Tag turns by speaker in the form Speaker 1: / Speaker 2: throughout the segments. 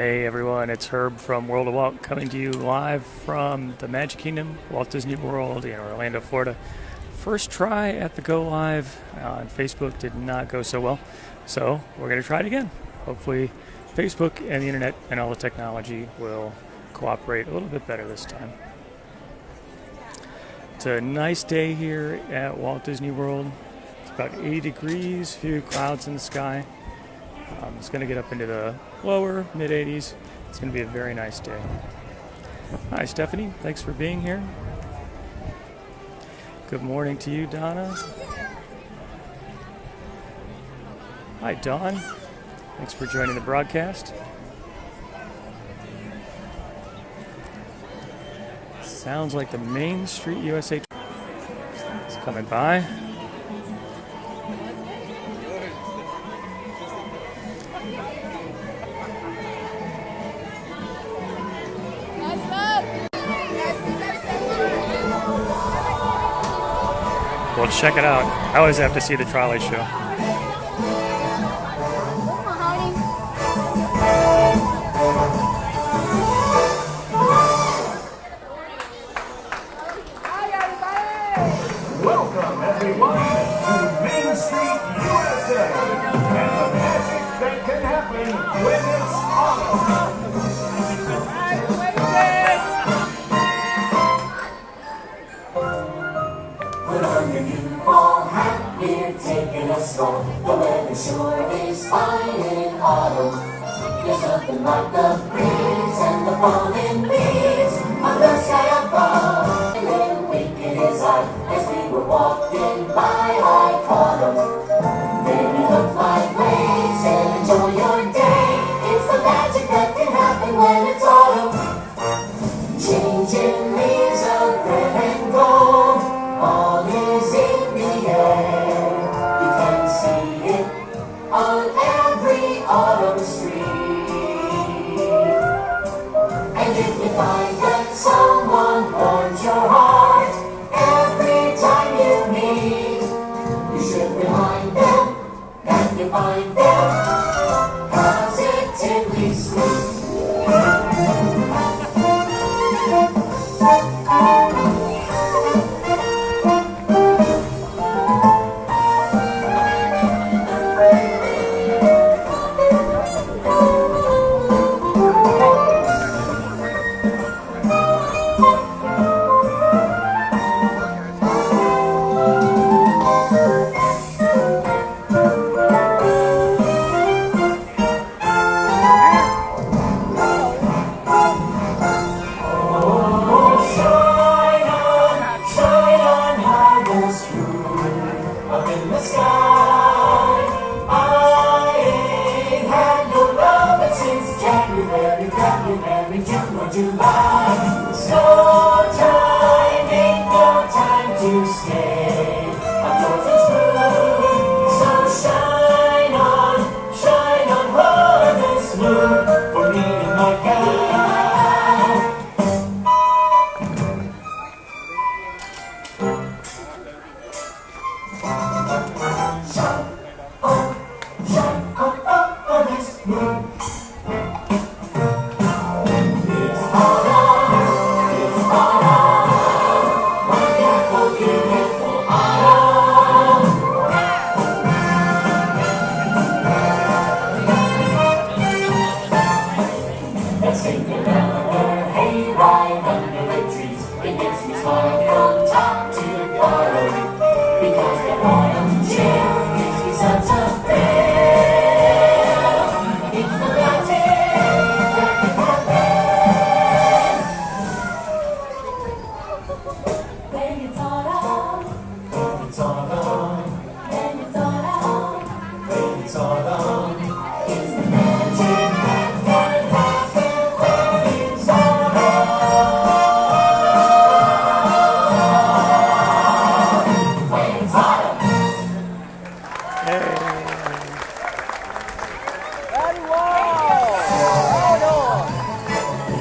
Speaker 1: Hey everyone, it's Herb from World of Walt coming to you live from the Magic Kingdom, Walt Disney World in Orlando, Florida. First try at the go live on Facebook did not go so well, so we're going to try it again. Hopefully Facebook and the internet and all the technology will cooperate a little bit better this time. It's a nice day here at Walt Disney World. It's about 80 degrees, few clouds in the sky. It's going to get up into the lower mid-80s. It's going to be a very nice day. Hi, Stephanie. Thanks for being here. Good morning to you, Donna. Hi, Dawn. Thanks for joining the broadcast. Sounds like the Main Street USA is coming by. Well, check it out. I always have to see the trolley show.
Speaker 2: Welcome, everyone, to Main Street USA and the magic that can happen when it's autumn.
Speaker 3: Put on your new fall hat, we're taking a stroll. The weather sure is fine in autumn. There's nothing like the breeze and the falling leaves on the sky above. And then winking his eye as we were walking by, I caught him. Then you look my way, said enjoy your day. It's the magic that can happen when it's autumn. Changing leaves of red and gold, all is in the air. You can see it on every autumn street. And if you find that someone warms your heart every time you meet, you should remind them that you find them positively sweet.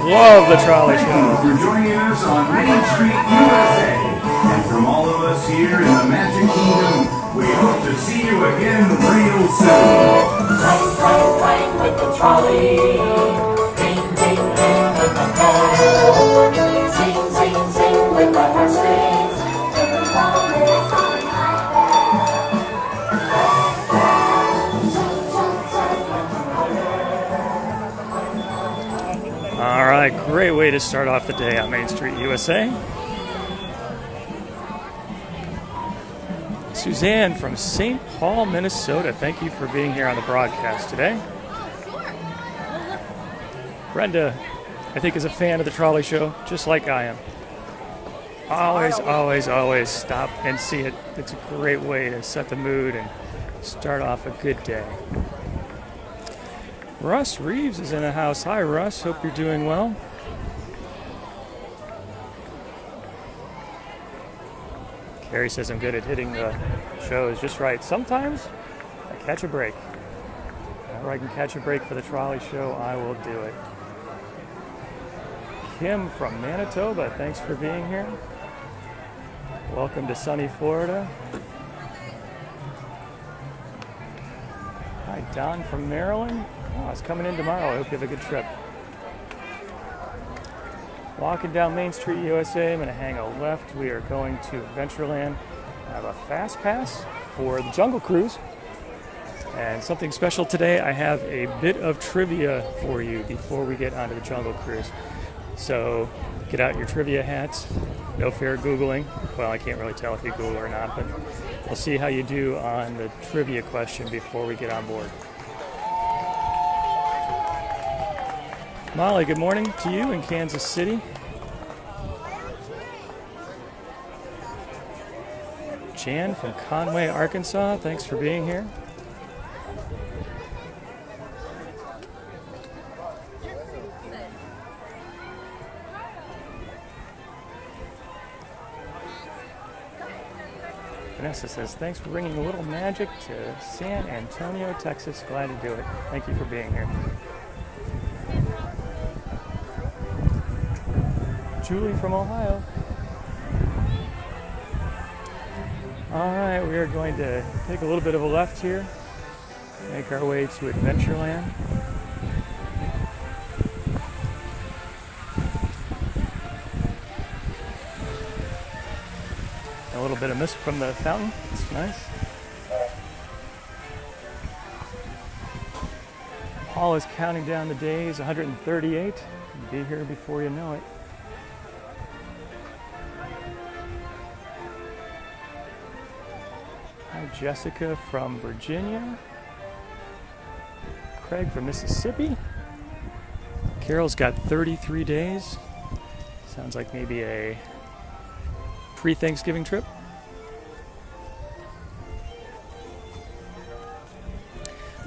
Speaker 1: Love the trolley show.
Speaker 2: Thank you for joining us on Main Street USA. And from all of us here in the Magic Kingdom, we hope to see you again real soon.
Speaker 3: Train with the trolley.
Speaker 1: right, great way to start off the day on Main Street, USA. Suzanne from St. Paul, Minnesota, thank you for being here on the broadcast today. Brenda, I think, is a fan of the trolley show, just like I am. Always stop and see it. It's a great way to set the mood and start off a good day. Russ Reeves is in the house. Hi, Russ. Hope you're doing well. Carrie says I'm good at hitting the shows just right. Sometimes I catch a break. Whenever I can catch a break for the trolley show, I will do it. Kim from Manitoba, thanks for being here. Welcome to sunny Florida. Hi, Don from Maryland. Oh, it's coming in tomorrow. I hope you have a good trip. Walking down Main Street, USA. I'm going to hang a left. We are going to Adventureland. I have a fast pass for the Jungle Cruise. And something special today, I have a bit of trivia for you before we get onto the Jungle Cruise. So get out your trivia hats. No fair Googling. Well, I can't really tell if you Google or not, but we'll see how you do on the trivia question before we get on board. Molly, good morning to you in Kansas City. Jan from Conway, Arkansas, thanks for being here. Vanessa says, thanks for bringing a little magic to San Antonio, Texas. Glad to do it. Thank you for being here. Julie from Ohio. All right, we are going to take a little bit of a left here, make our way to Adventureland. A little bit of mist from the fountain. It's nice. Paul is counting down the days, 138. Be here before you know it. Hi, Jessica from Virginia. Craig from Mississippi. Carol's got 33 days. Sounds like maybe a pre-Thanksgiving trip.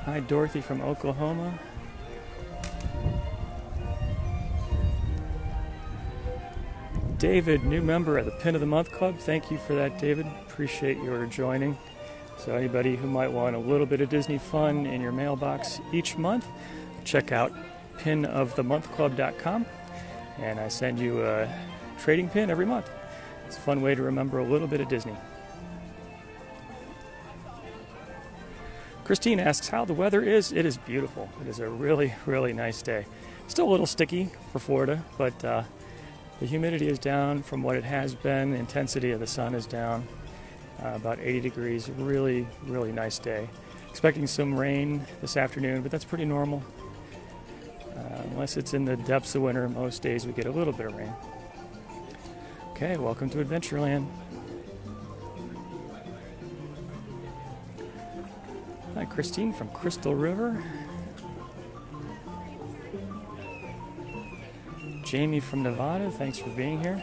Speaker 1: Hi, Dorothy from Oklahoma. David, new member of the Pin of the Month Club. Thank you for that, David. Appreciate your joining. So anybody who might want a little bit of Disney fun in your mailbox each month, check out pinofthemonthclub.com, and I send you a trading pin every month. It's a fun way to remember a little bit of Disney. Christine asks how the weather is. It is beautiful. It is a really, really nice day. Still a little sticky for Florida, but the humidity is down from what it has been. The intensity of the sun is down. About 80 degrees. Really, really nice day. Expecting some rain this afternoon, but that's pretty normal. Unless it's in the depths of winter, most days we get a little bit of rain. Okay, welcome to Adventureland. Hi, Christine from Crystal River. Jamie from Nevada, thanks for being here.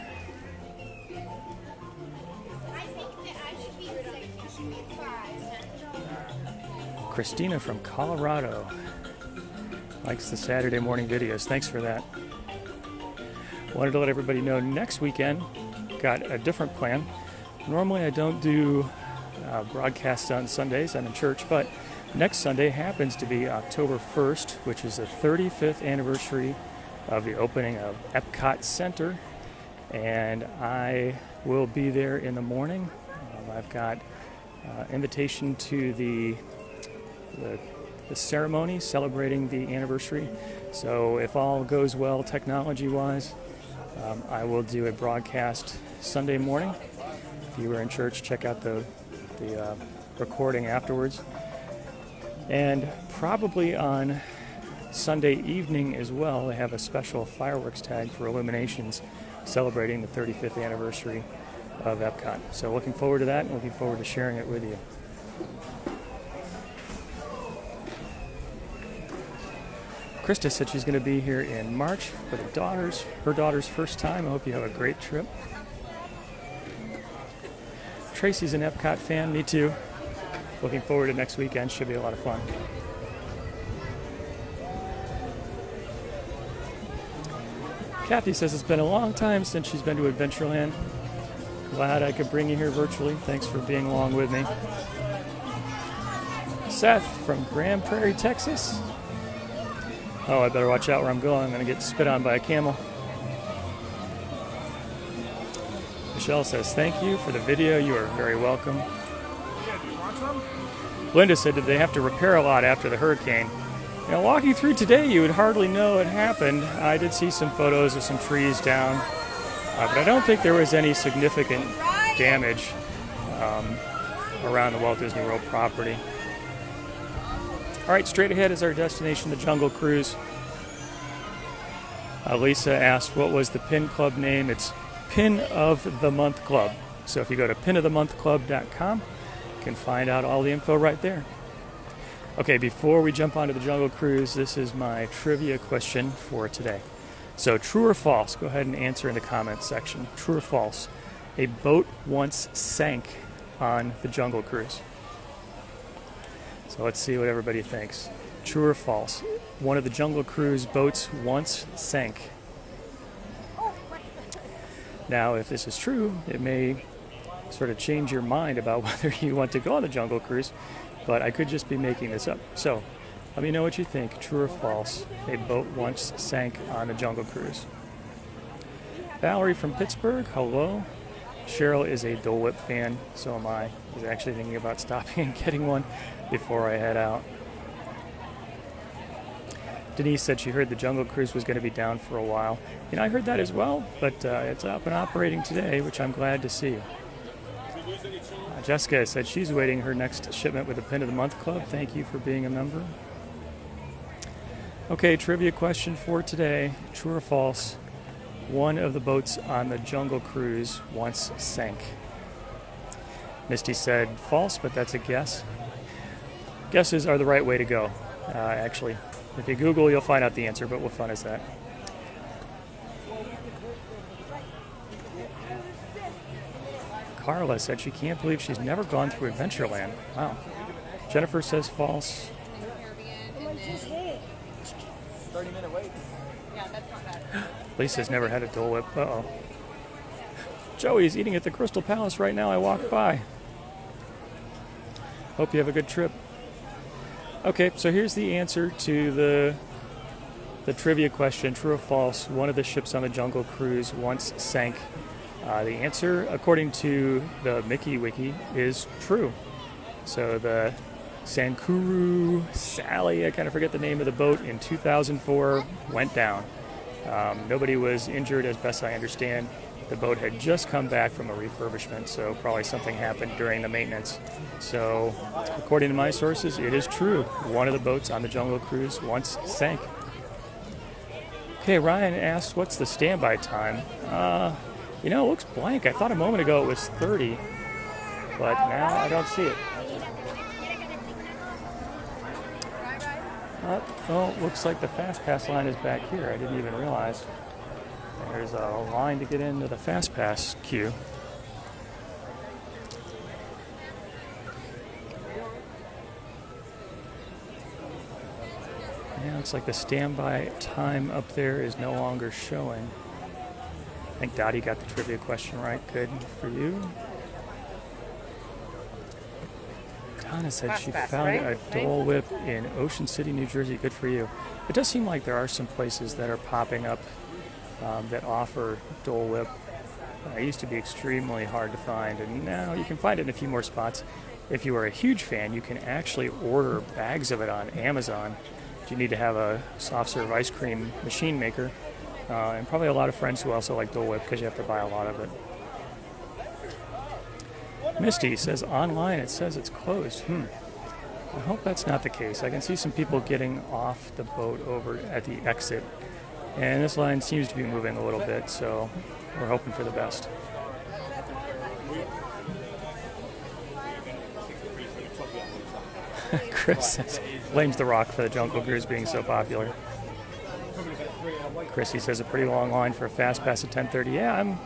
Speaker 1: Christina from Colorado likes the Saturday morning videos. Thanks for that. Wanted to let everybody know next weekend, got a different plan. Normally I don't do broadcasts on Sundays. I'm in church, but next Sunday happens to be October 1st, which is the 35th anniversary of the opening of Epcot Center, and I will be there in the morning. I've got invitation to the ceremony celebrating the anniversary. So if all goes well technology-wise, I will do a broadcast Sunday morning. If you were in church, check out the recording afterwards. And probably on Sunday evening as well, they have a special fireworks tag for Illuminations celebrating the 35th anniversary of Epcot. So looking forward to that and looking forward to sharing it with you. Krista said she's going to be here in March for her daughter's first time. I hope you have a great trip. Tracy's an Epcot fan, me too. Looking forward to next weekend, should be a lot of fun. Kathy says it's been a long time since she's been to Adventureland. Glad I could bring you here virtually. Thanks for being along with me. Seth from Grand Prairie, Texas. Oh, I better watch out where I'm going. I'm going to get spit on by a camel. Michelle says, thank you for the video. You are very welcome. Linda said, did they have to repair a lot after the hurricane? You know, walking through today, you would hardly know it happened. I did see some photos of some trees down, but I don't think there was any significant damage around the Walt Disney World property. All right, straight ahead is our destination, the Jungle Cruise. Lisa asked, what was the Pin Club name? It's Pin of the Month Club. So if you go to pinofthemonthclub.com, you can find out all the info right there. Okay, before we jump onto the Jungle Cruise, this is my trivia question for today. So, true or false? Go ahead and answer in the comments section. True or false? A boat once sank on the Jungle Cruise. So let's see what everybody thinks. True or false? One of the Jungle Cruise boats once sank. Now, if this is true, it may sort of change your mind about whether you want to go on the Jungle Cruise, but I could just be making this up. So let me know what you think. True or false? A boat once sank on the Jungle Cruise. Valerie from Pittsburgh, hello. Cheryl is a Dole Whip fan, so am I. I was actually thinking about stopping and getting one before I head out. Denise said she heard the Jungle Cruise was going to be down for a while. You know, I heard that as well, but it's up and operating today, which I'm glad to see. Jessica said she's awaiting her next shipment with the Pin of the Month Club. Thank you for being a member. Okay, trivia question for today. True or false? One of the boats on the Jungle Cruise once sank. Misty said false, but that's a guess. Guesses are the right way to go. Actually, if you Google, you'll find out the answer, but what fun is that? Carla said she can't believe she's never gone through Adventureland. Wow. Jennifer says false.
Speaker 4: 30-minute wait. Yeah, that's not bad.
Speaker 1: Lisa's never had a Dole Whip. Uh-oh. Joey's eating at the Crystal Palace right now. I walked by. Hope you have a good trip. Okay, so here's the answer to the trivia question. True or false? One of the ships on the Jungle Cruise once sank. The answer, according to the Mickey Wiki, is true. So the Sankuru Sally, I kind of forget the name of the boat, in 2004 went down. Nobody was injured, as best I understand. The boat had just come back from a refurbishment, so probably something happened during the maintenance. So, according to my sources, it is true. One of the boats on the Jungle Cruise once sank. Okay, Ryan asked, what's the standby time? You know, it looks blank. I thought a moment ago it was 30, but now I don't see it. Oh, looks like the Fast Pass line is back here. I didn't even realize. There's a line to get into the Fast Pass queue. Yeah, looks like the standby time up there is no longer showing. I think Dottie got the trivia question right. Good for you. Donna said she found a Dole Whip in Ocean City, New Jersey. Good for you. It does seem like there are some places that are popping up that offer Dole Whip. It used to be extremely hard to find, and now you can find it in a few more spots. If you are a huge fan, you can actually order bags of it on Amazon. You need to have a soft serve ice cream machine maker, and probably a lot of friends who also like Dole Whip because you have to buy a lot of it. Misty says online it says it's closed. I hope that's not the case. I can see some people getting off the boat over at the exit, and this line seems to be moving a little bit, so we're hoping for the best. Chris blames The Rock for the Jungle Cruise being so popular. Chrissy says a pretty long line for a Fast Pass at 10:30. Yeah,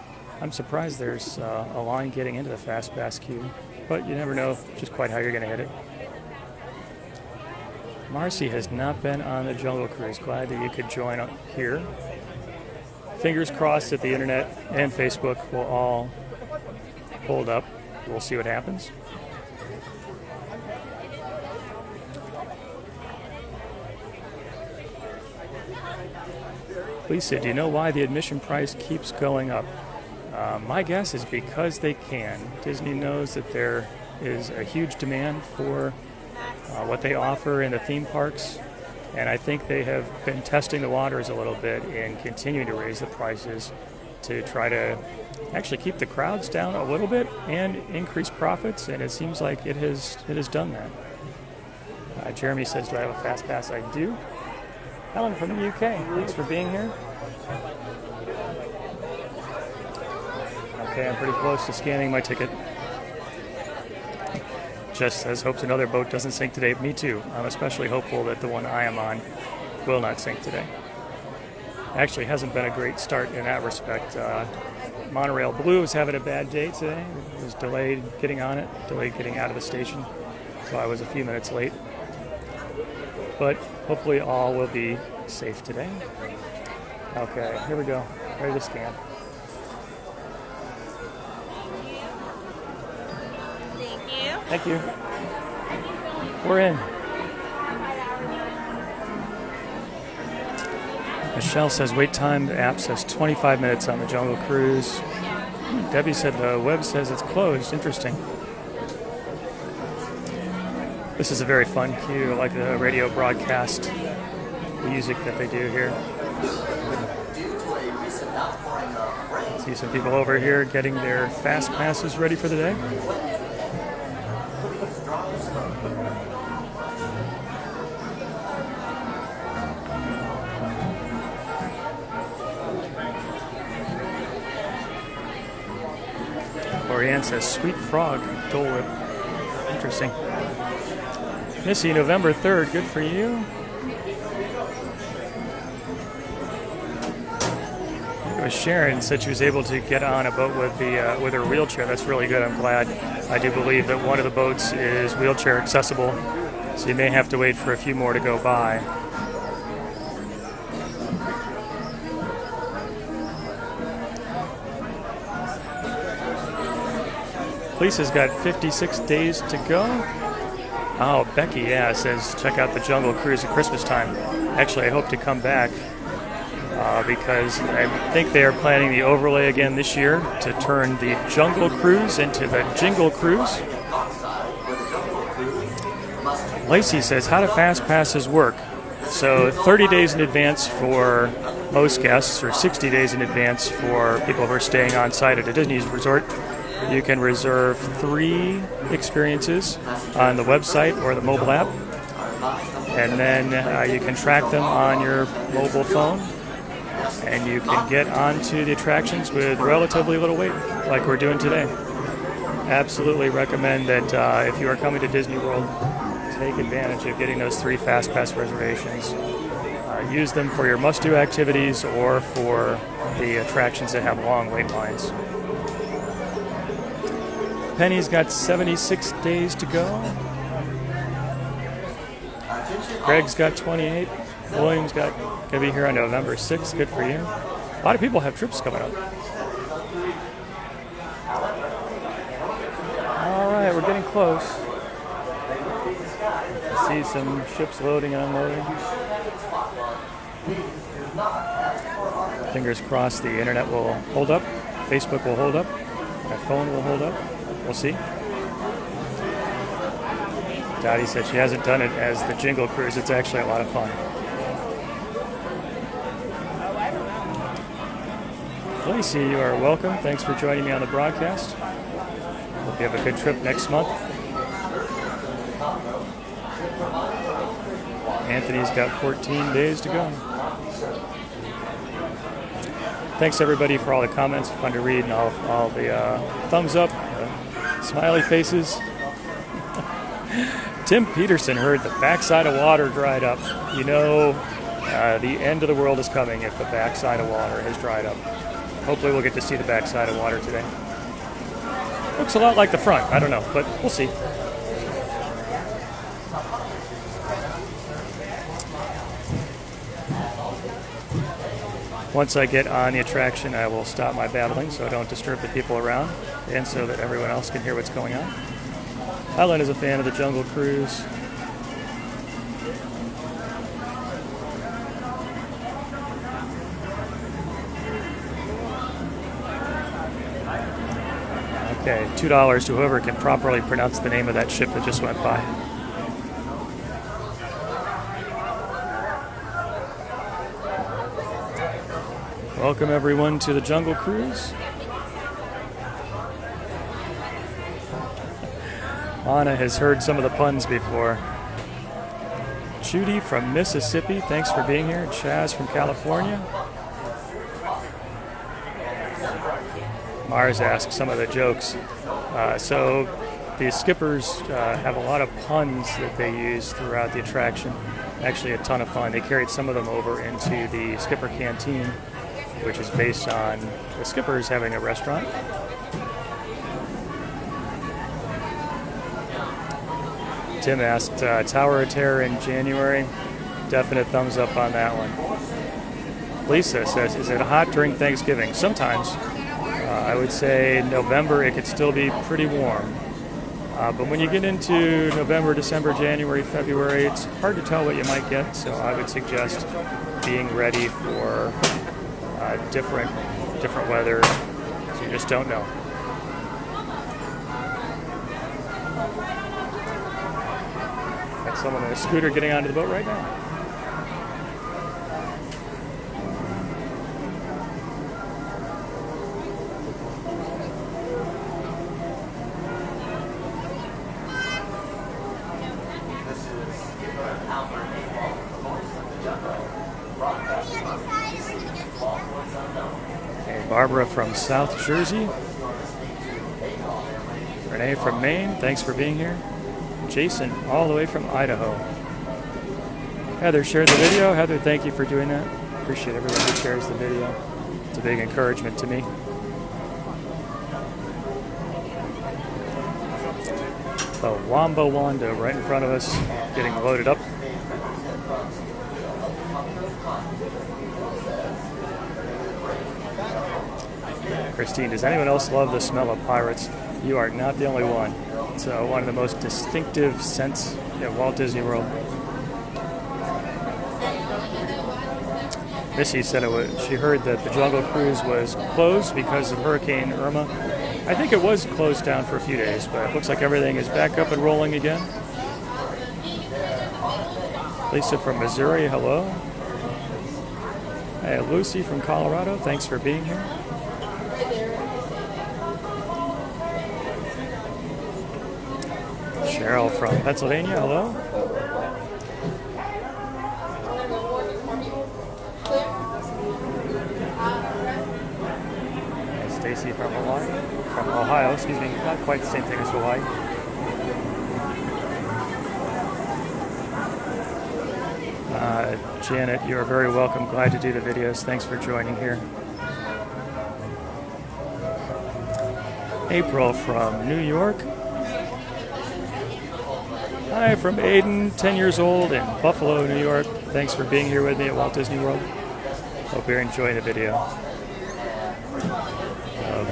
Speaker 1: I'm surprised there's a line getting into the Fast Pass queue, but you never know just quite how you're going to hit it. Marcy has not been on the Jungle Cruise. Glad that you could join up here. Fingers crossed that the internet and Facebook will all hold up. We'll see what happens. Lisa, do you know why the admission price keeps going up? My guess is because they can. Disney knows that there is a huge demand for what they offer in the theme parks, and I think they have been testing the waters a little bit and continuing to raise the prices to try to actually keep the crowds down a little bit and increase profits, and it seems like it has done that. Jeremy says, do I have a Fast Pass? I do. Helen from the UK, thanks for being here. Okay, I'm pretty close to scanning my ticket. Just says, hopes another boat doesn't sink today. Me too. I'm especially hopeful that the one I am on will not sink today. Actually, hasn't been a great start in that respect. Monorail Blue is having a bad day today. It was delayed getting on it, delayed getting out of the station, so I was a few minutes late. But hopefully all will be safe today. Okay, here we go. Ready to scan.
Speaker 4: Thank you.
Speaker 1: Thank you. We're in. Michelle says wait time, the app says 25 minutes on the Jungle Cruise. Debbie said the web says it's closed. Interesting. This is a very fun queue. I like the radio broadcast music that they do here. See some people over here getting their Fast Passes ready for the day. Oriane says Sweet Frog Dole Whip. Interesting. Missy, November 3rd, good for you. It was Sharon said she was able to get on a boat with her wheelchair. That's really good. I'm glad. I do believe that one of the boats is wheelchair accessible, so you may have to wait for a few more to go by. Lisa's got 56 days to go. Oh, Becky, yeah, says check out the Jungle Cruise at Christmas time. Actually, I hope to come back because I think they are planning the overlay again this year to turn the Jungle Cruise into the Jingle Cruise. Lacey says, how do Fast Passes work? So 30 days in advance for most guests, or 60 days in advance for people who are staying on site at a Disney resort. You can reserve 3 experiences on the website or the mobile app, and then you can track them on your mobile phone, and you can get onto the attractions with relatively little wait, like we're doing today. Absolutely recommend that if you are coming to Disney World, take advantage of getting those 3 Fast Pass reservations. Use them for your must-do activities or for the attractions that have long wait lines. Penny's got 76 days to go. Greg's got 28. William's gonna be here on November 6th. Good for you. A lot of people have trips coming up. All right, we're getting close. I see some ships loading and unloading. Fingers crossed the internet will hold up. Facebook will hold up. My phone will hold up. We'll see. Dottie said she hasn't done it as the Jingle Cruise. It's actually a lot of fun. Lacey, you are welcome. Thanks for joining me on the broadcast. Hope you have a good trip next month. Anthony's got 14 days to go. Thanks everybody for all the comments. Fun to read and all the thumbs up, smiley faces. Tim Peterson heard the backside of water dried up. You know, the end of the world is coming if the backside of water has dried up. Hopefully we'll get to see the backside of water today. Looks a lot like the front. I don't know, but we'll see. Once I get on the attraction, I will stop my babbling so I don't disturb the people around and so that everyone else can hear what's going on. Helen is a fan of the Jungle Cruise. Okay, $2 to whoever can properly pronounce the name of that ship that just went by. Welcome everyone to the Jungle Cruise. Anna has heard some of the puns before. Judy from Mississippi, thanks for being here. Chaz from California. Mars asked some of the jokes. So the skippers have a lot of puns that they use throughout the attraction. Actually a ton of fun. They carried some of them over into the Skipper Canteen, which is based on the skippers having a restaurant. Tim asked Tower of Terror in January. Definite thumbs up on that one. Lisa says, is it hot during Thanksgiving? Sometimes. I would say November it could still be pretty warm. But when you get into November, December, January, February, it's hard to tell what you might get. So I would suggest being ready for different weather. So you just don't know. Got someone on a scooter getting onto the boat right now. Barbara from South Jersey. Renee from Maine, thanks for being here. Jason, all the way from Idaho. Heather shared the video. Heather, thank you for doing that. Appreciate everyone who shares the video. It's a big encouragement to me. The Wamba Wanda right in front of us, getting loaded up. Christine, does anyone else love the smell of pirates? You are not the only one. It's one of the most distinctive scents at Walt Disney World. Missy said she heard that the Jungle Cruise was closed because of Hurricane Irma. I think it was closed down for a few days, but it looks like everything is back up and rolling again. Lisa from Missouri, hello. Hey, Lucy from Colorado, thanks for being here. Cheryl from Pennsylvania, hello. And Stacy from Ohio, excuse me, not quite the same thing as Hawaii. Janet, you're very welcome. Glad to do the videos. Thanks for joining here. April from New York. Hi from Aiden, 10 years old in Buffalo, New York. Thanks for being here with me at Walt Disney World. Hope you're enjoying the video.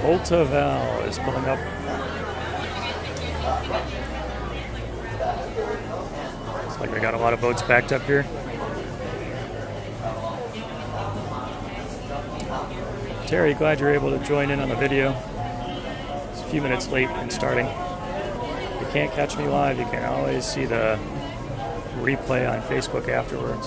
Speaker 1: Volta Val is pulling up. Looks like we got a lot of boats backed up here. Terry, glad you're able to join in on the video. It's a few minutes late in starting. If you can't catch me live, you can always see the replay on Facebook afterwards.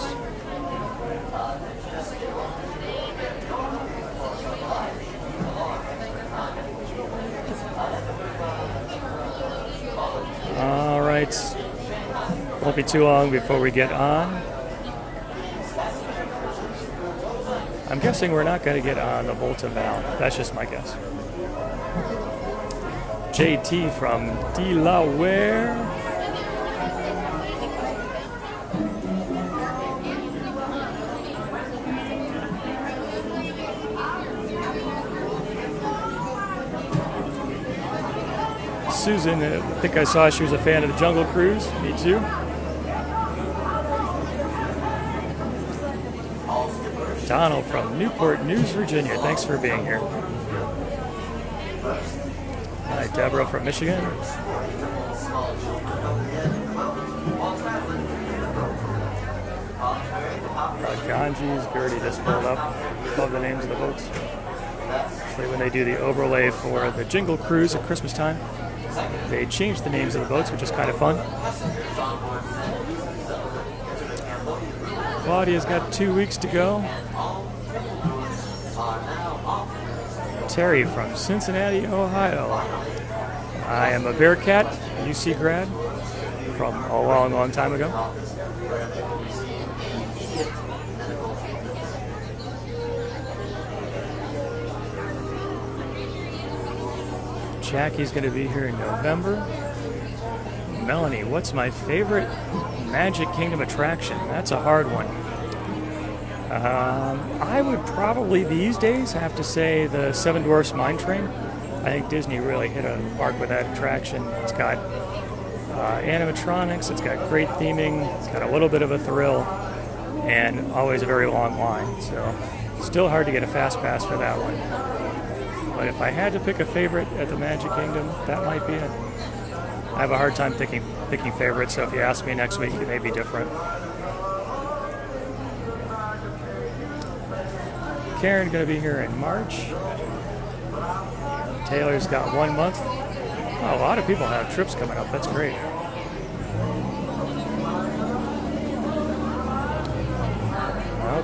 Speaker 1: All right, won't be too long before we get on. I'm guessing we're not going to get on the Volta Val. That's just my guess. JT from Delaware. Susan, I think I saw she was a fan of the Jungle Cruise. Me too. Donald from Newport News, Virginia. Thanks for being here. Hi, Deborah from Michigan. Ganges, Gertie just pulled up. Love the names of the boats. Actually, when they do the overlay for the Jingle Cruise at Christmas time, they change the names of the boats, which is kind of fun. Claudia's got 2 weeks to go. Terry from Cincinnati, Ohio. I am a Bearcat, UC grad from a long, long time ago. Jackie's going to be here in November. Melanie, what's my favorite Magic Kingdom attraction? That's a hard one. I would probably these days have to say the Seven Dwarfs Mine Train. I think Disney really hit a mark with that attraction. It's got animatronics, it's got great theming, it's got a little bit of a thrill, and always a very long line. So still hard to get a fast pass for that one. But if I had to pick a favorite at the Magic Kingdom, that might be it. I have a hard time picking favorites, so if you ask me next week, it may be different. Karen going to be here in March. Taylor's got 1 month. Oh, a lot of people have trips coming up. That's great.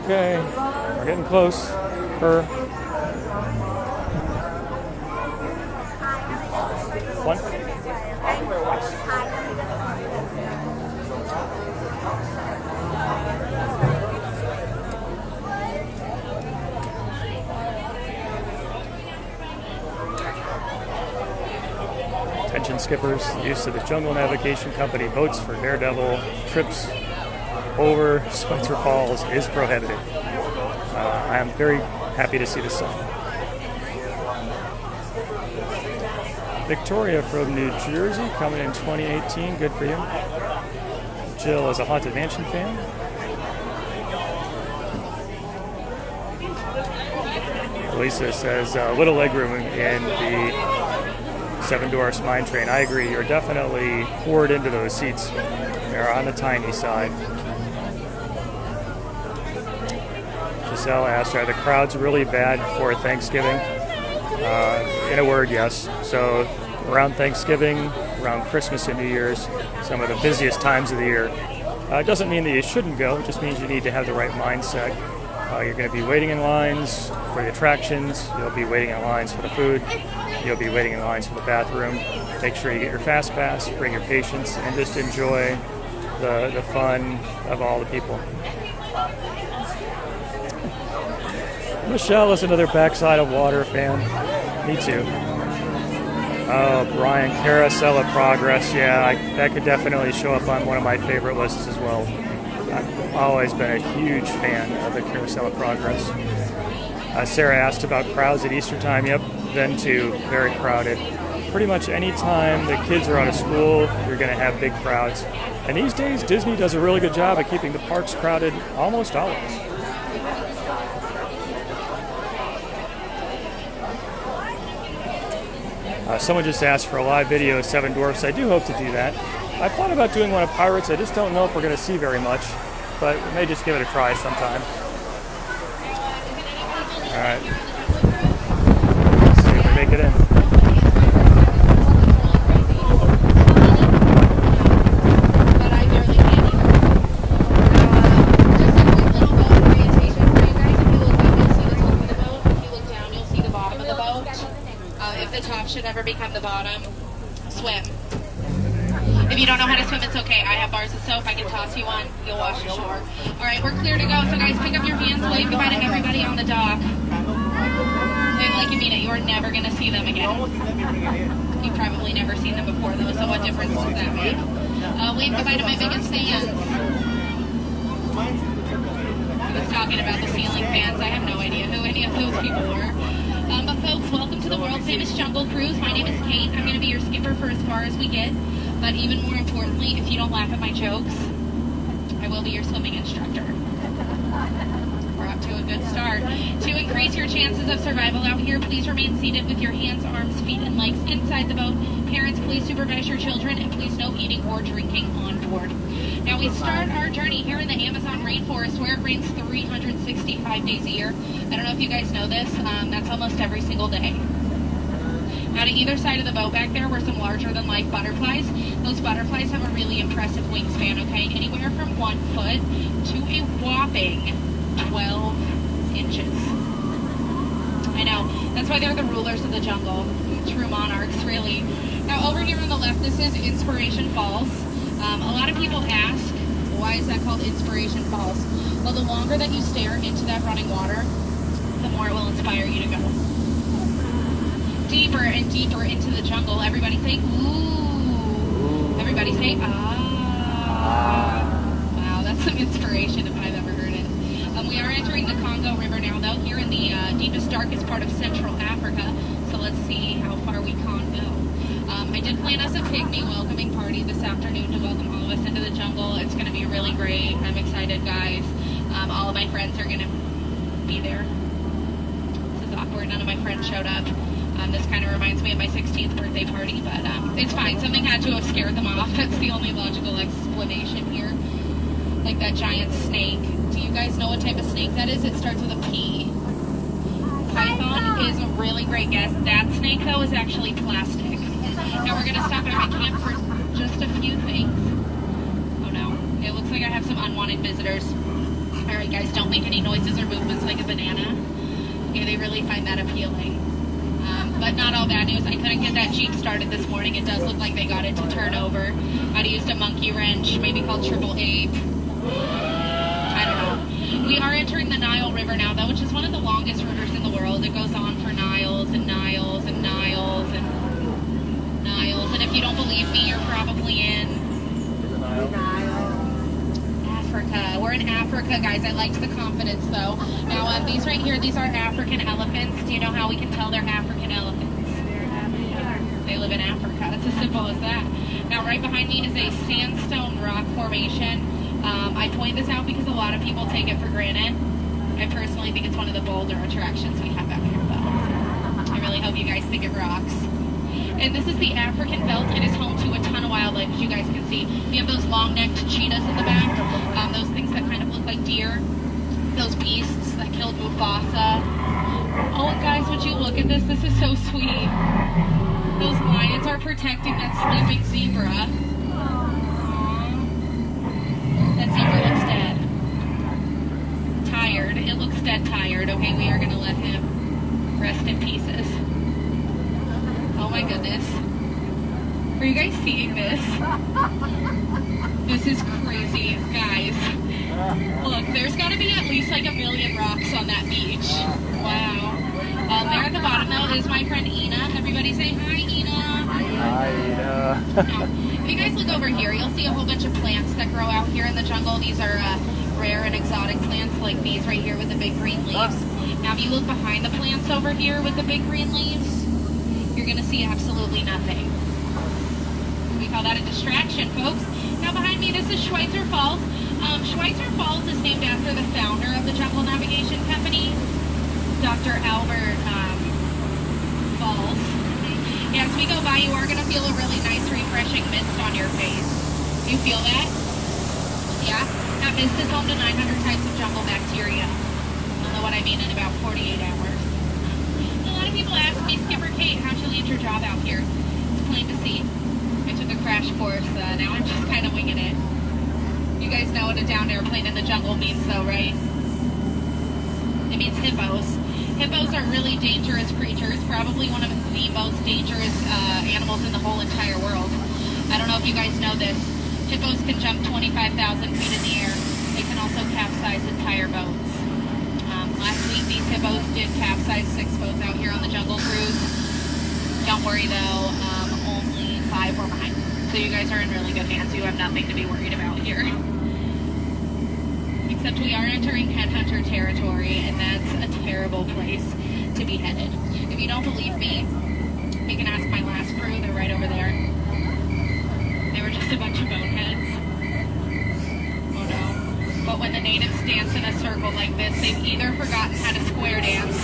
Speaker 1: Okay, we're getting close. One. Attention skippers, the use of the Jungle Navigation Company boats for Daredevil trips over Spicer Falls is prohibited. I am very happy to see this sign. Victoria from New Jersey, coming in 2018. Good for you. Jill is a Haunted Mansion fan. Lisa says little legroom in the Seven Dwarfs Mine Train. I agree. You're definitely poured into those seats. They're on the tiny side. Giselle asked, are the crowds really bad for Thanksgiving? In a word, yes. So around Thanksgiving, around Christmas and New Year's, some of the busiest times of the year. It doesn't mean that you shouldn't go. It just means you need to have the right mindset. You're going to be waiting in lines for the attractions. You'll be waiting in lines for the food. You'll be waiting in lines for the bathroom. Make sure you get your fast pass, bring your patience, and just enjoy the fun of all the people. Michelle is another Backside of Water fan. Me too. Oh, Brian, Carousel of Progress. Yeah, that could definitely show up on one of my favorite lists as well. I've always been a huge fan of the Carousel of Progress. Sarah asked about crowds at Easter time. Yep, then too, very crowded. Pretty much any time the kids are out of school, you're going to have big crowds. And these days, Disney does a really good job of keeping the parks crowded almost always. Someone just asked for a live video of Seven Dwarfs. I do hope to do that. I thought about doing one of Pirates. I just don't know if we're going to see very much, but we may just give it a try sometime. All right. Let's see if we make it in.
Speaker 5: Should ever become the bottom, swim. If you don't know how to swim, it's okay. I have bars of soap. I can toss you on. You'll wash ashore. All right, we're clear to go. So guys, pick up your hands, wave goodbye to everybody on the dock. Say it like you mean it. You're never going to see them again. You've probably never seen them before, though, so what difference does that make? Wave goodbye to my biggest fans. I was talking about the ceiling fans. I have no idea who any of those people were. But folks, welcome to the world famous Jungle Cruise. My name is Kate. I'm going to be your skipper for as far as we get. But even more importantly, if you don't laugh at my jokes, I will be your swimming instructor. We're off to a good start. To increase your chances of survival out here, please remain seated with your hands, arms, feet, and legs inside the boat. Parents, please supervise your children, and please no eating or drinking on board. Now, we start our journey here in the Amazon rainforest, where it rains 365 days a year. I don't know if you guys know this. That's almost every single day. Now, to either side of the boat back there were some larger-than-life butterflies. Those butterflies have a really impressive wingspan, okay? Anywhere from 1 foot to a whopping 12 inches. I know. That's why they're the rulers of the jungle. True monarchs, really. Now, over here on the left, this is Inspiration Falls. A lot of people ask, why is that called Inspiration Falls? Well, the longer that you stare into that running water, the more it will inspire you to go deeper and deeper into the jungle. Everybody say, ooh. Everybody say, ah. Wow, that's some inspiration if I've ever heard it. We are entering the Congo River now, though, here in the deepest, darkest part of Central Africa. So let's see how far we can go. I did plan us a pygmy welcoming party this afternoon to welcome all of us into the jungle. It's going to be really great. I'm excited, guys. All of my friends are going to be there. This is awkward. None of my friends showed up. This kind of reminds me of my 16th birthday party, but it's fine. Something had to have scared them off. That's the only logical explanation here. Like that giant snake. Do you guys know what type of snake that is? It starts with a P. Python is a really great guess. That snake, though, is actually plastic. Now we're going to stop at my camp for just a few things. Oh no, it looks like I have some unwanted visitors. Alright guys, don't make any noises or movements like a banana. Okay, they really find that appealing. But not all bad news. I couldn't get that Jeep started this morning. It does look like they got it to turn over. I'd used a monkey wrench, maybe called Triple Ape. I don't know. We are entering the Nile River now, though, which is one of the longest rivers in the world. It goes on for Niles and Niles and Niles and Niles. And if you don't believe me, you're probably in Africa. We're in Africa, guys. I liked the confidence, though. Now, these right here, these are African elephants. Do you know how we can tell they're African elephants? They live in Africa. It's as simple as that. Now, right behind me is a sandstone rock formation. I point this out because a lot of people take it for granted. I personally think it's one of the bolder attractions we have out here, though. I really hope you guys think it rocks. And this is the African belt. It is home to a ton of wildlife, as you guys can see. We have those long-necked cheetahs in the back, those things that kind of look like deer, those beasts that killed Mufasa. Oh, guys, would you look at this? This is so sweet. Those lions are protecting that sleeping zebra. That zebra looks dead. Tired. It looks dead tired. Okay, we are going to let him rest in pieces. Oh my goodness. Are you guys seeing this? This is crazy, guys. Look, there's got to be at least like 1 million rocks on that beach. Wow. There at the bottom, though, is my friend Ina. Everybody say hi, Ina.
Speaker 1: Hi, Ina.
Speaker 5: Now, if you guys look over here, you'll see a whole bunch of plants that grow out here in the jungle. These are rare and exotic plants like these right here with the big green leaves. Now, if you look behind the plants over here with the big green leaves, you're going to see absolutely nothing. We call that a distraction, folks. Now, behind me, this is Schweitzer Falls. Schweitzer Falls is named after the founder of the Jungle Navigation Company, Dr. Albert Falls. As we go by, you are going to feel a really nice, refreshing mist on your face. Do you feel that? Yeah? That mist is home to 900 types of jungle bacteria. You'll know what I mean in about 48 hours. A lot of people ask me, Skipper Kate, how'd you land your job out here? It's plain to see. I took a crash course. Now I'm just kind of winging it. You guys know what a downed airplane in the jungle means, though, right? It means hippos. Hippos are really dangerous creatures, probably one of the most dangerous animals in the whole entire world. I don't know if you guys know this. Hippos can jump 25,000 feet in the air. They can also capsize entire boats. Last week, these hippos did capsize 6 boats out here on the Jungle Cruise. Don't worry though, only 5 were mine. So you guys are in really good hands. You have nothing to be worried about here. Except we are entering headhunter territory, and that's a terrible place to be headed. If you don't believe me, you can ask my last crew. They're right over there. They were just a bunch of boneheads. Oh no. But when the natives dance in a circle like this, they've either forgotten how to square dance,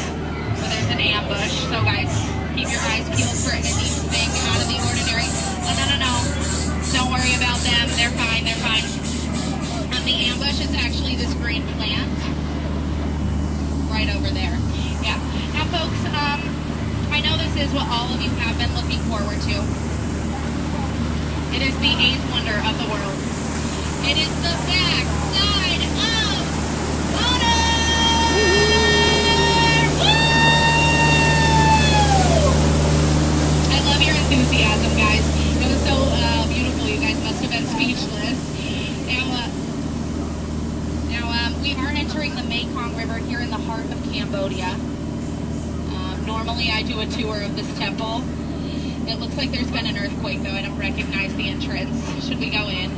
Speaker 5: or there's an ambush. So guys, keep your eyes peeled for anything out of the ordinary. No. Don't worry about them. They're fine. The ambush is actually this green plant right over there. Yeah. Now, folks, I know this is what all of you have been looking forward to. It is the 8th wonder of the world. It is the backside of water! I love your enthusiasm, guys. It was so beautiful. You guys must have been speechless. We are entering the Mekong River here in the heart of Cambodia. Normally I do a tour of this temple. It looks like there's been an earthquake, though I don't recognize the entrance. Should we go in?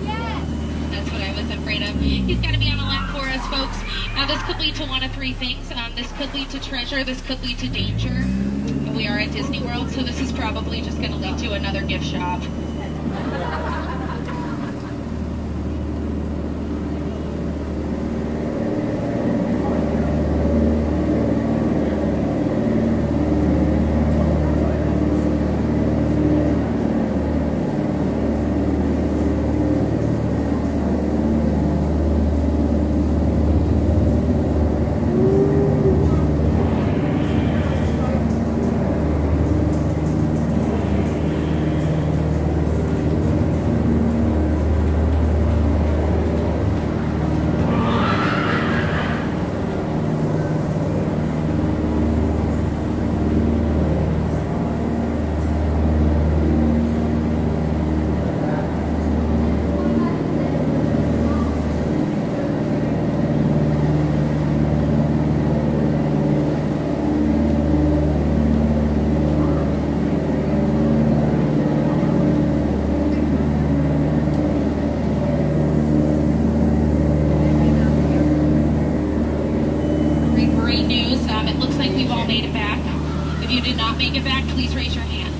Speaker 5: Yes! That's what I was afraid of. He's got to be on a lap for us, folks. Now this could lead to one of 3 things. This could lead to treasure, this could lead to danger. We are at Disney World, so this is probably just going to lead to another gift shop. Make it back, please raise your hand.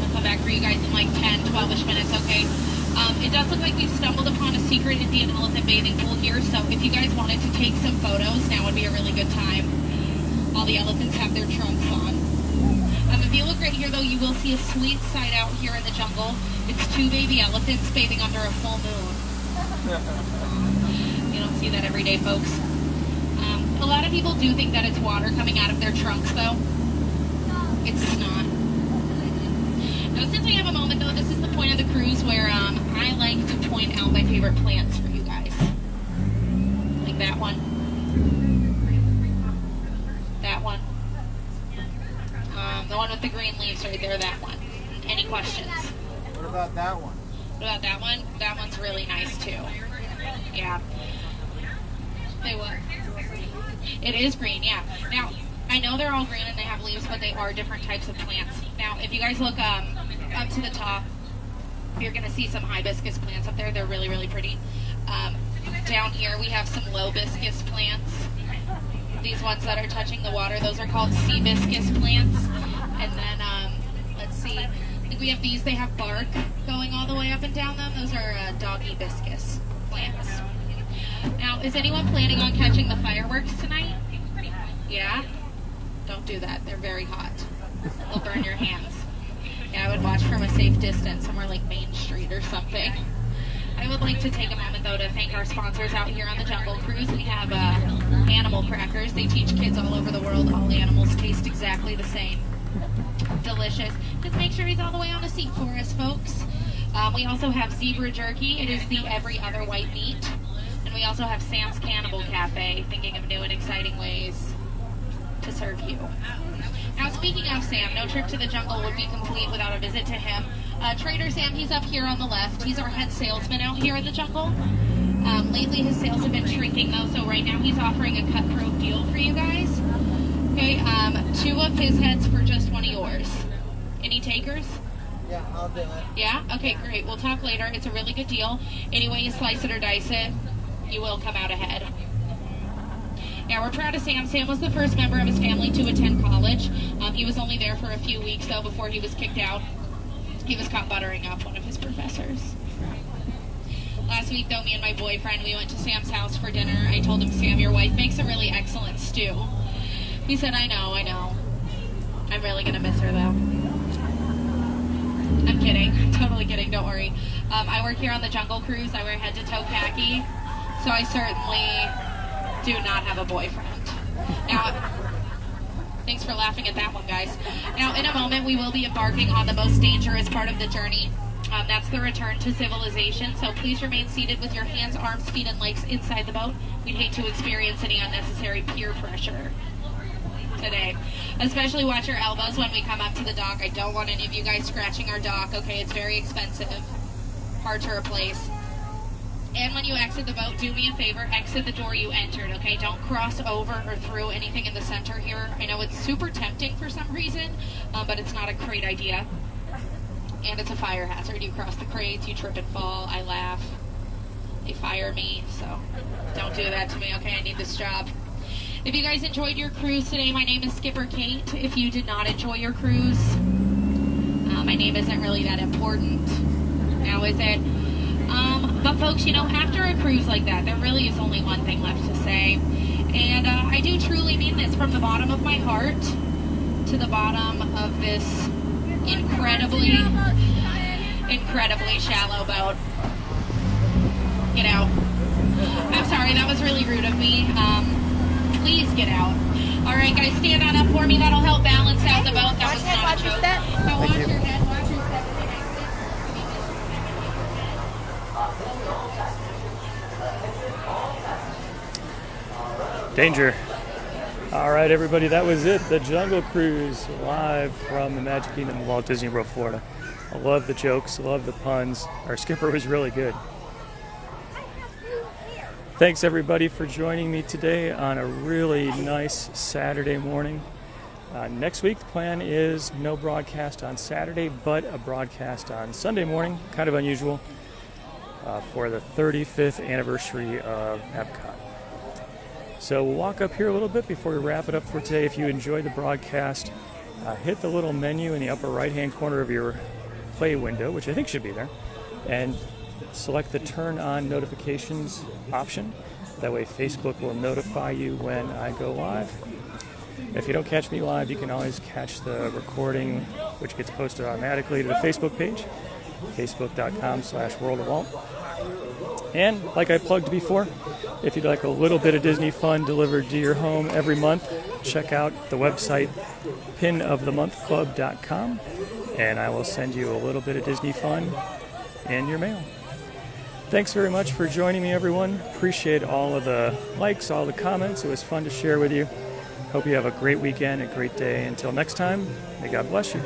Speaker 5: We'll come back for you guys in like 10, 12-ish minutes, okay? It does look like we've stumbled upon a secret Indian elephant bathing pool here, so if you guys wanted to take some photos, now would be a really good time. All the elephants have their trunks on. If you look right here, though, you will see a sweet sight out here in the jungle. It's 2 baby elephants bathing under a full moon. You don't see that every day, folks. A lot of people do think that it's water coming out of their trunks, though. It's not. Now, since we have a moment, though, this is the point of the cruise where I like to point out my favorite plants for you guys. Like that one. That one. The one with the green leaves right there, that one. Any questions?
Speaker 6: What about that one?
Speaker 5: What about that one? That one's really nice, too. Yeah. They what? It is green, yeah. Now, I know they're all green and they have leaves, but they are different types of plants. Now, if you guys look up to the top, you're going to see some hibiscus plants up there. They're really, really pretty. Down here, we have some lobiscus plants. These ones that are touching the water, those are called seabiscus plants. And then, let's see, I think we have these. They have bark going all the way up and down them. Those are doggy biscus plants. Now, is anyone planning on catching the fireworks tonight? Yeah? Don't do that. They're very hot. They'll burn your hands. Yeah, I would watch from a safe distance, somewhere like Main Street or something. I would like to take a moment, though, to thank our sponsors out here on the Jungle Cruise. We have animal crackers. They teach kids all over the world all animals taste exactly the same. Delicious. Just make sure he's all the way on the seat for us, folks. We also have zebra jerky. It is the every other white meat. And we also have Sam's Cannibal Cafe, thinking of new and exciting ways to serve you. Now, speaking of Sam, no trip to the jungle would be complete without a visit to him. Trader Sam, he's up here on the left. He's our head salesman out here in the jungle. Lately his sales have been shrinking though, so right now he's offering a cutthroat deal for you guys. Okay, 2 of his heads for just 1 of yours. Any takers?
Speaker 6: Yeah, I'll do it.
Speaker 5: Yeah? Okay, great. We'll talk later. It's a really good deal. Any way you slice it or dice it, you will come out ahead. Yeah, we're proud of Sam. Sam was the first member of his family to attend college. He was only there for a few weeks, though, before he was kicked out. He was caught buttering up one of his professors. Last week, though, me and my boyfriend, we went to Sam's house for dinner. I told him, Sam, your wife makes a really excellent stew. He said, I know. I'm really going to miss her, though. I'm kidding. Totally kidding. Don't worry. I work here on the Jungle Cruise. I wear head-to-toe khaki, so I certainly do not have a boyfriend. Now, thanks for laughing at that one, guys. Now, in a moment, we will be embarking on the most dangerous part of the journey. That's the return to civilization, so please remain seated with your hands, arms, feet, and legs inside the boat. We'd hate to experience any unnecessary peer pressure today. Especially watch your elbows when we come up to the dock. I don't want any of you guys scratching our dock, okay? It's very expensive, hard to replace. And when you exit the boat, do me a favor, exit the door you entered, okay? Don't cross over or through anything in the center here. I know it's super tempting for some reason, but it's not a great idea. And it's a fire hazard. You cross the crates, you trip and fall, I laugh. They fire me, so don't do that to me, okay? I need this job. If you guys enjoyed your cruise today, my name is Skipper Kate. If you did not enjoy your cruise, my name isn't really that important. Now is it? But folks, you know, after a cruise like that, there really is only one thing left to say. And I do truly mean this from the bottom of my heart to the bottom of this incredibly shallow boat. Get out. I'm sorry, that was really rude of me. Please get out. All right, guys, stand on up for me. That'll help balance out the boat. That was not a joke. So watch your head, watch your step.
Speaker 1: Danger. All right, everybody, that was it. The Jungle Cruise, live from the Magic Kingdom of Walt Disney World, Florida. I love the jokes, love the puns. Our skipper was really good. Thanks, everybody, for joining me today on a really nice Saturday morning. Next week, the plan is no broadcast on Saturday, but a broadcast on Sunday morning, kind of unusual, for the 35th anniversary of Epcot. So we'll walk up here a little bit before we wrap it up for today. If you enjoyed the broadcast, hit the little menu in the upper right-hand corner of your play window, which I think should be there, and select the turn on notifications option. That way Facebook will notify you when I go live. If you don't catch me live, you can always catch the recording, which gets posted automatically to the Facebook page, facebook.com/worldofwalt. And like I plugged before, if you'd like a little bit of Disney fun delivered to your home every month, check out the website pinofthemonthclub.com, and I will send you a little bit of Disney fun in your mail. Thanks very much for joining me, everyone. Appreciate all of the likes, all the comments. It was fun to share with you. Hope you have a great weekend, a great day. Until next time, may God bless you.